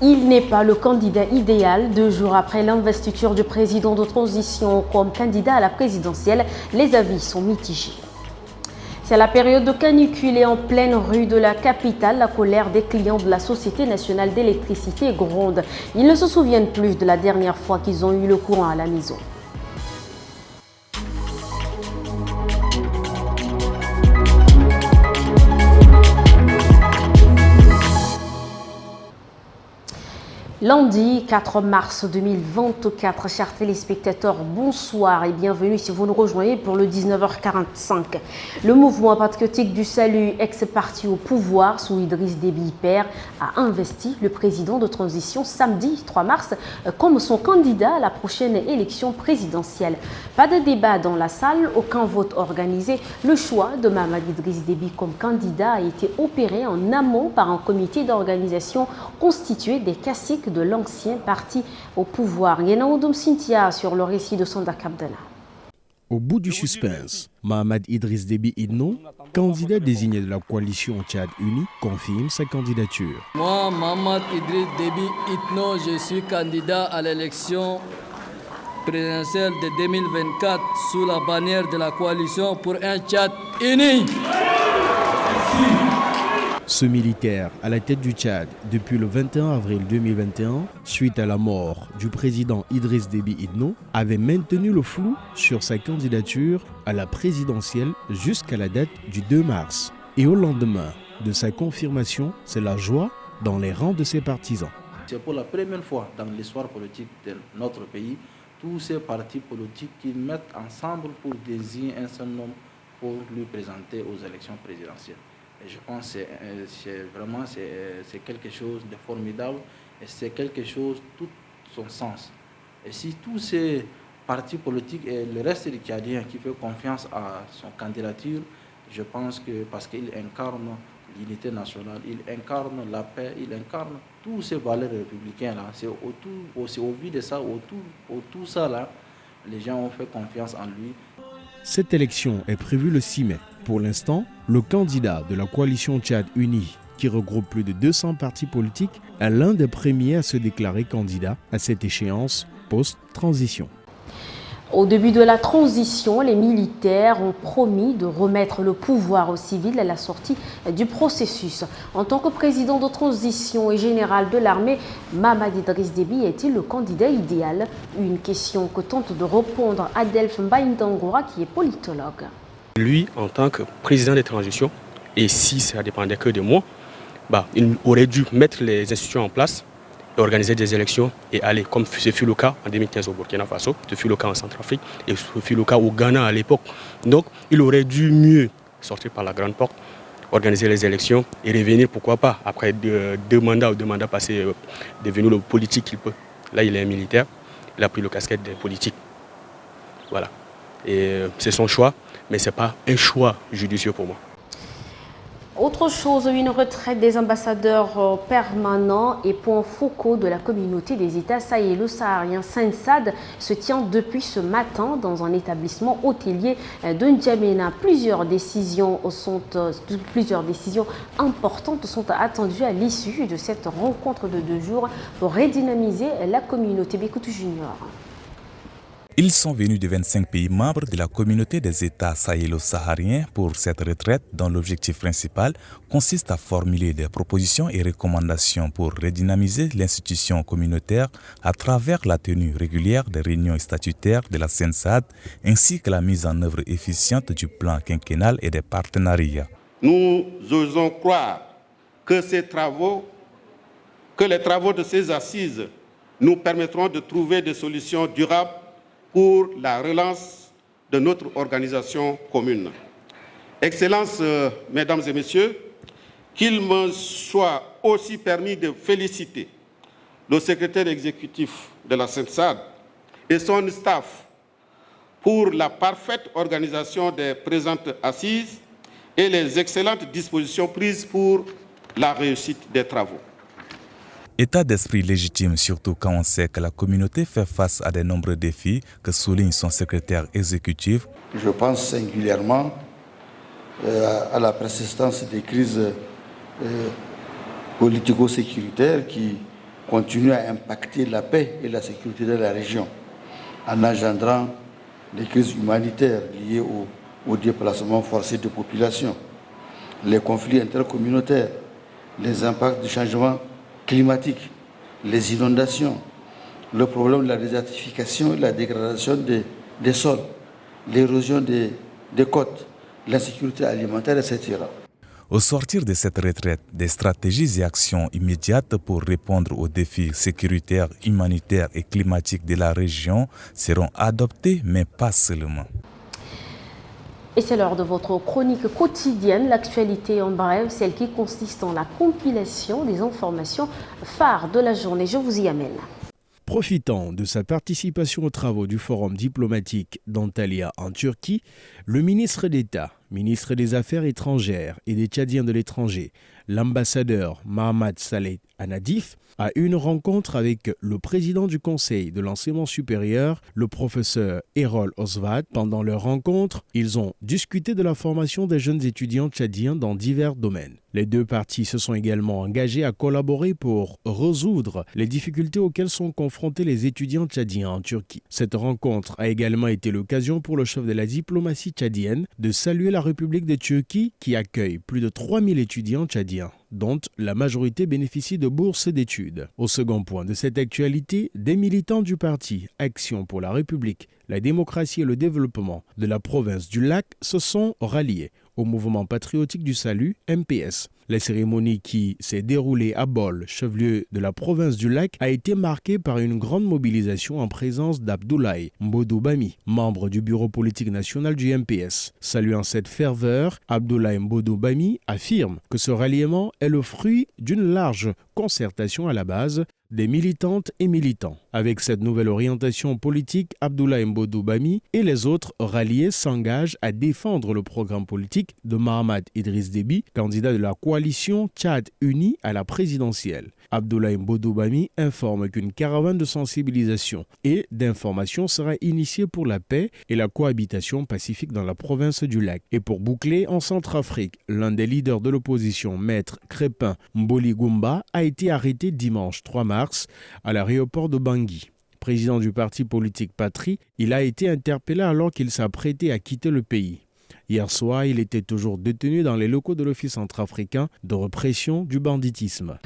Il n'est pas le candidat idéal. 2 jours après l'investiture du président de transition comme candidat à la présidentielle, les avis sont mitigés. C'est la période de canicule et en pleine rue de la capitale, la colère des clients de la Société nationale d'électricité gronde. Ils ne se souviennent plus de la dernière fois qu'ils ont eu le courant à la maison. Lundi 4 mars 2024, chers téléspectateurs, bonsoir et bienvenue si vous nous rejoignez pour le 19h45. Le mouvement patriotique du salut, ex-parti au pouvoir sous Idriss Déby père, a investi le président de transition samedi 3 mars comme son candidat à la prochaine élection présidentielle. Pas de débat dans la salle, aucun vote organisé. Le choix de Mahamad Idriss Déby comme candidat a été opéré en amont par un comité d'organisation constitué des caciques de l'ancien parti au pouvoir. Yenaoudoum Cynthia sur le récit de Sonda Kabdala. Au bout du suspense, Mahamad Idriss Déby Itno, candidat désigné de la coalition Tchad Uni, confirme sa candidature. Moi, Mahamad Idriss Déby Itno, je suis candidat à l'élection présidentielle de 2024 sous la bannière de la coalition pour un Tchad uni. Ce militaire, à la tête du Tchad depuis le 21 avril 2021, suite à la mort du président Idriss Déby Itno, avait maintenu le flou sur sa candidature à la présidentielle jusqu'à la date du 2 mars. Et au lendemain de sa confirmation, c'est la joie dans les rangs de ses partisans. C'est pour la première fois dans l'histoire politique de notre pays, tous ces partis politiques qui mettent ensemble pour désigner un seul homme pour lui présenter aux élections présidentielles. Et je pense que c'est quelque chose de formidable et c'est quelque chose tout son sens. Et si tous ces partis politiques et le reste des Tchadiens qui font confiance à son candidature, je pense que parce qu'il incarne l'unité nationale, il incarne la paix, il incarne tous ces valeurs républicaines-là. C'est au vu de ça, tout ça là, les gens ont fait confiance en lui. Cette élection est prévue le 6 mai. Pour l'instant, le candidat de la coalition Tchad Uni, qui regroupe plus de 200 partis politiques, est l'un des premiers à se déclarer candidat à cette échéance post-transition. Au début de la transition, les militaires ont promis de remettre le pouvoir aux civils à la sortie du processus. En tant que président de transition et général de l'armée, Mahamad Idriss Déby est-il le candidat idéal? Une question que tente de répondre Adelph Mbaye-Ndangora, qui est politologue. Lui, en tant que président de transition, et si ça dépendait que de moi, il aurait dû mettre les institutions en place, organiser des élections et aller, comme ce fut le cas en 2015 au Burkina Faso, ce fut le cas en Centrafrique et ce fut le cas au Ghana à l'époque. Donc, il aurait dû mieux sortir par la grande porte, organiser les élections et revenir, pourquoi pas, après deux mandats passés, devenu le politique qu'il peut. Là, il est un militaire, il a pris le casquette des politiques. Voilà. Et c'est son choix, mais ce n'est pas un choix judicieux pour moi. Autre chose, une retraite des ambassadeurs permanents et point focaux de la communauté des États sahélo-sahariens SENSAD se tient depuis ce matin dans un établissement hôtelier de N'Djamena. Plusieurs décisions importantes sont attendues à l'issue de cette rencontre de 2 jours pour redynamiser la communauté. Bécoutou Junior. Ils sont venus de 25 pays membres de la communauté des États sahélo-sahariens pour cette retraite dont l'objectif principal consiste à formuler des propositions et recommandations pour redynamiser l'institution communautaire à travers la tenue régulière des réunions statutaires de la SENSAD ainsi que la mise en œuvre efficiente du plan quinquennal et des partenariats. Nous osons croire que les travaux de ces assises nous permettront de trouver des solutions durables pour la relance de notre organisation commune. Excellences, Mesdames et Messieurs, qu'il me soit aussi permis de féliciter le secrétaire exécutif de la SENSAD et son staff pour la parfaite organisation des présentes assises et les excellentes dispositions prises pour la réussite des travaux. État d'esprit légitime, surtout quand on sait que la communauté fait face à de nombreux défis que souligne son secrétaire exécutif. Je pense singulièrement à la persistance des crises politico-sécuritaires qui continue à impacter la paix et la sécurité de la région en engendrant les crises humanitaires liées au déplacement forcé de population, les conflits intercommunautaires, les impacts du changement climatique, les inondations, le problème de la désertification et la dégradation des sols, l'érosion des côtes, l'insécurité alimentaire, etc. Au sortir de cette retraite, des stratégies et actions immédiates pour répondre aux défis sécuritaires, humanitaires et climatiques de la région seront adoptées, mais pas seulement. Et c'est l'heure de votre chronique quotidienne, l'actualité en bref, celle qui consiste en la compilation des informations phares de la journée. Je vous y amène. Profitant de sa participation aux travaux du forum diplomatique d'Antalya en Turquie, le ministre d'État, ministre des Affaires étrangères et des Tchadiens de l'étranger, l'ambassadeur Mahamat Saleh Anadif, a eu une rencontre avec le président du Conseil de l'enseignement supérieur, le professeur Erol Osvat. Pendant leur rencontre, ils ont discuté de la formation des jeunes étudiants tchadiens dans divers domaines. Les deux parties se sont également engagées à collaborer pour résoudre les difficultés auxquelles sont confrontés les étudiants tchadiens en Turquie. Cette rencontre a également été l'occasion pour le chef de la diplomatie tchadienne de saluer la République de Turquie qui accueille plus de 3000 étudiants tchadiens, dont la majorité bénéficie de bourses d'études. Au second point de cette actualité, des militants du parti Action pour la République, la démocratie et le développement de la province du Lac se sont ralliés au mouvement patriotique du salut, MPS. La cérémonie qui s'est déroulée à Bol, chef-lieu de la province du Lac, a été marquée par une grande mobilisation en présence d'Abdoulaye Mbodou Bami, membre du bureau politique national du MPS. Saluant cette ferveur, Abdoulaye Mbodou Bami affirme que ce ralliement est le fruit d'une large concertation à la base des militantes et militants. Avec cette nouvelle orientation politique, Abdoulaye Mbodou Bami et les autres ralliés s'engagent à défendre le programme politique de Mahamat Idriss Déby, candidat de la coalition Tchad Uni à la présidentielle. Abdoulaye Mbodou Bami informe qu'une caravane de sensibilisation et d'information sera initiée pour la paix et la cohabitation pacifique dans la province du Lac. Et pour boucler, en Centrafrique, l'un des leaders de l'opposition, Maître Crépin Mboli Goumba, a été arrêté dimanche 3 mars à l'aéroport de Bangui. Président du parti politique Patrie, il a été interpellé alors qu'il s'apprêtait à quitter le pays. Hier soir, il était toujours détenu dans les locaux de l'Office centrafricain de répression du banditisme.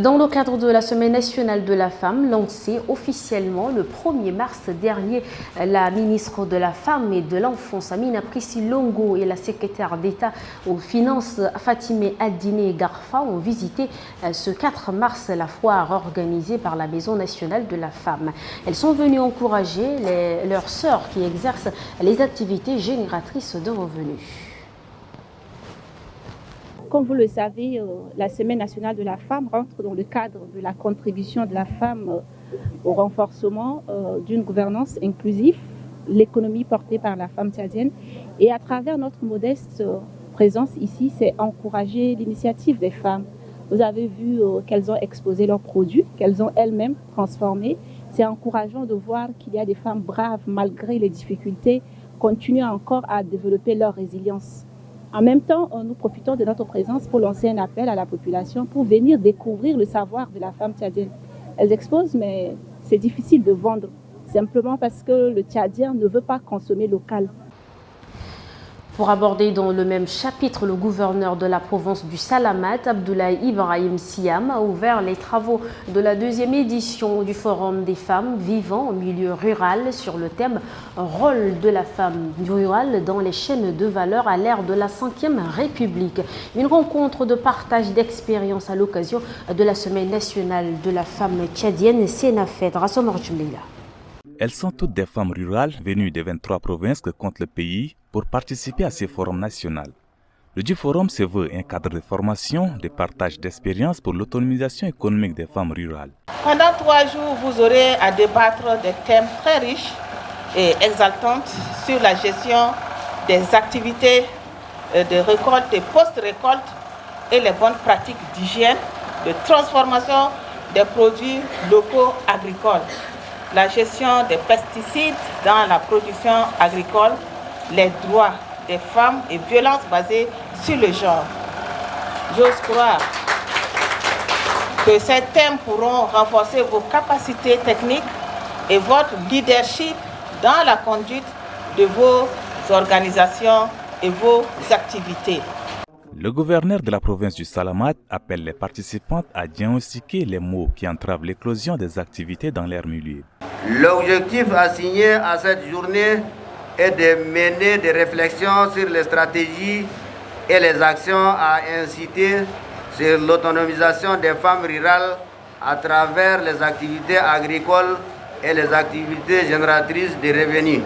Dans le cadre de la Semaine nationale de la femme, lancée officiellement le 1er mars dernier, la ministre de la Femme et de l'Enfance, Amina Prissi Longo, et la secrétaire d'État aux Finances, Fatimé Adine Garfa, ont visité ce 4 mars la foire organisée par la Maison nationale de la femme. Elles sont venues encourager leurs sœurs qui exercent les activités génératrices de revenus. Comme vous le savez, la Semaine nationale de la femme rentre dans le cadre de la contribution de la femme au renforcement d'une gouvernance inclusive, l'économie portée par la femme tchadienne. Et à travers notre modeste présence ici, c'est encourager l'initiative des femmes. Vous avez vu qu'elles ont exposé leurs produits, qu'elles ont elles-mêmes transformés. C'est encourageant de voir qu'il y a des femmes braves, malgré les difficultés, continuent encore à développer leur résilience. En même temps, nous profitons de notre présence pour lancer un appel à la population pour venir découvrir le savoir de la femme tchadienne. Elles exposent, mais c'est difficile de vendre, simplement parce que le Tchadien ne veut pas consommer local. Pour aborder dans le même chapitre, le gouverneur de la province du Salamat, Abdoulaye Ibrahim Siam, a ouvert les travaux de la 2e édition du Forum des femmes vivant au milieu rural sur le thème « Rôle de la femme rurale dans les chaînes de valeur à l'ère de la 5e République ». Une rencontre de partage d'expériences à l'occasion de la Semaine nationale de la femme tchadienne, Sénafed Rassom Jumlila. Elles sont toutes des femmes rurales venues des 23 provinces que compte le pays pour participer à ce forum national. Le dit forum se veut un cadre de formation, de partage d'expériences pour l'autonomisation économique des femmes rurales. Pendant 3 jours, vous aurez à débattre des thèmes très riches et exaltants sur la gestion des activités de récolte et post-récolte et les bonnes pratiques d'hygiène, de transformation des produits locaux agricoles, la gestion des pesticides dans la production agricole, les droits des femmes et violences basées sur le genre. J'ose croire que ces thèmes pourront renforcer vos capacités techniques et votre leadership dans la conduite de vos organisations et vos activités. Le gouverneur de la province du Salamat appelle les participantes à diagnostiquer les maux qui entravent l'éclosion des activités dans leur milieu. L'objectif assigné à cette journée est de mener des réflexions sur les stratégies et les actions à inciter sur l'autonomisation des femmes rurales à travers les activités agricoles et les activités génératrices de revenus.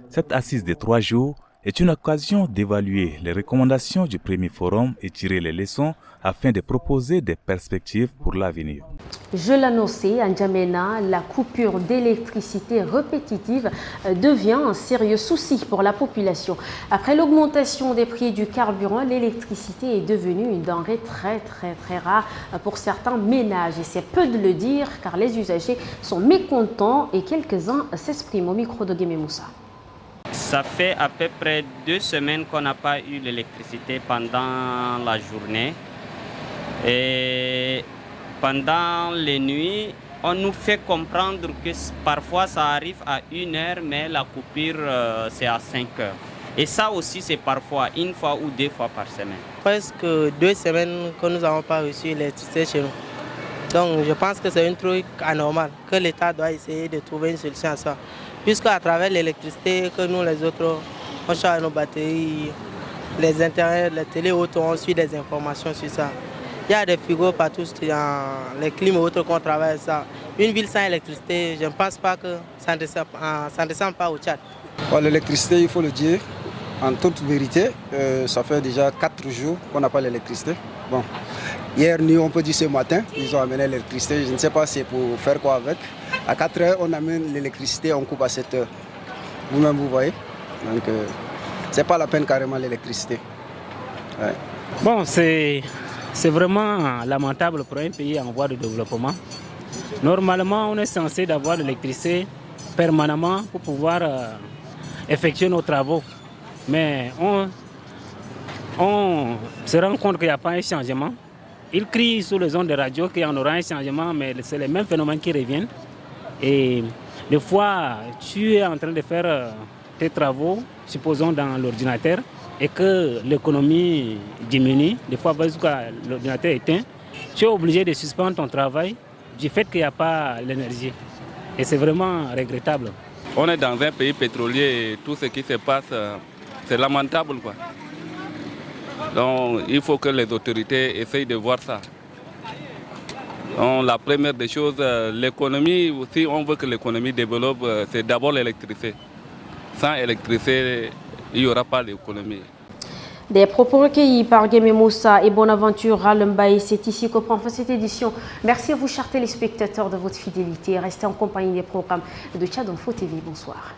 Cette assise de 3 jours est une occasion d'évaluer les recommandations du premier forum et tirer les leçons afin de proposer des perspectives pour l'avenir. Je l'annonçais, à N'Djamena, la coupure d'électricité répétitive devient un sérieux souci pour la population. Après l'augmentation des prix du carburant, l'électricité est devenue une denrée très rare pour certains ménages. Et c'est peu de le dire car les usagers sont mécontents et quelques-uns s'expriment au micro de Guémé Moussa. Ça fait à peu près 2 semaines qu'on n'a pas eu l'électricité pendant la journée. Et pendant les nuits, on nous fait comprendre que parfois ça arrive à 1 heure, mais la coupure c'est à 5 heures. Et ça aussi c'est parfois 1 fois ou 2 fois par semaine. Presque 2 semaines que nous n'avons pas reçu l'électricité chez nous. Donc je pense que c'est un truc anormal, que l'État doit essayer de trouver une solution à ça. Puisque à travers l'électricité que nous les autres, on charge nos batteries, les internets, les télé autres, on suit des informations sur ça. Il y a des frigos partout, les clims autres qu'on travaille ça. Une ville sans électricité, je ne pense pas que ça ne descend pas au Tchad. Bon, l'électricité, il faut le dire, en toute vérité, ça fait déjà 4 jours qu'on n'a pas l'électricité. Bon, hier nuit, on peut dire ce matin, ils ont amené l'électricité, je ne sais pas c'est pour faire quoi avec. À 4 heures, on amène l'électricité, on coupe à 7 heures. Vous-même, vous voyez. Donc, c'est pas la peine carrément l'électricité. Ouais. Bon, c'est vraiment lamentable pour un pays en voie de développement. Normalement, on est censé d'avoir l'électricité permanemment pour pouvoir effectuer nos travaux. Mais on se rend compte qu'il n'y a pas un changement. Ils crient sous les ondes de radio qu'il y en aura un changement, mais c'est les mêmes phénomènes qui reviennent. Et des fois, tu es en train de faire tes travaux, supposons dans l'ordinateur, et que l'économie diminue, des fois, jusqu'à l'ordinateur éteint, tu es obligé de suspendre ton travail du fait qu'il n'y a pas l'énergie. Et c'est vraiment regrettable. On est dans un pays pétrolier et tout ce qui se passe, c'est lamentable, quoi. Donc il faut que les autorités essayent de voir ça. Donc, la première des choses, l'économie, si on veut que l'économie développe, c'est d'abord l'électricité. Sans électricité, il n'y aura pas d'économie. Des propos recueillis par Guémé Moussa et Bonaventure Ralembaye, c'est ici que prend fin cette édition. Merci à vous, chers téléspectateurs, de votre fidélité. Restez en compagnie des programmes de Tchad Info TV. Bonsoir.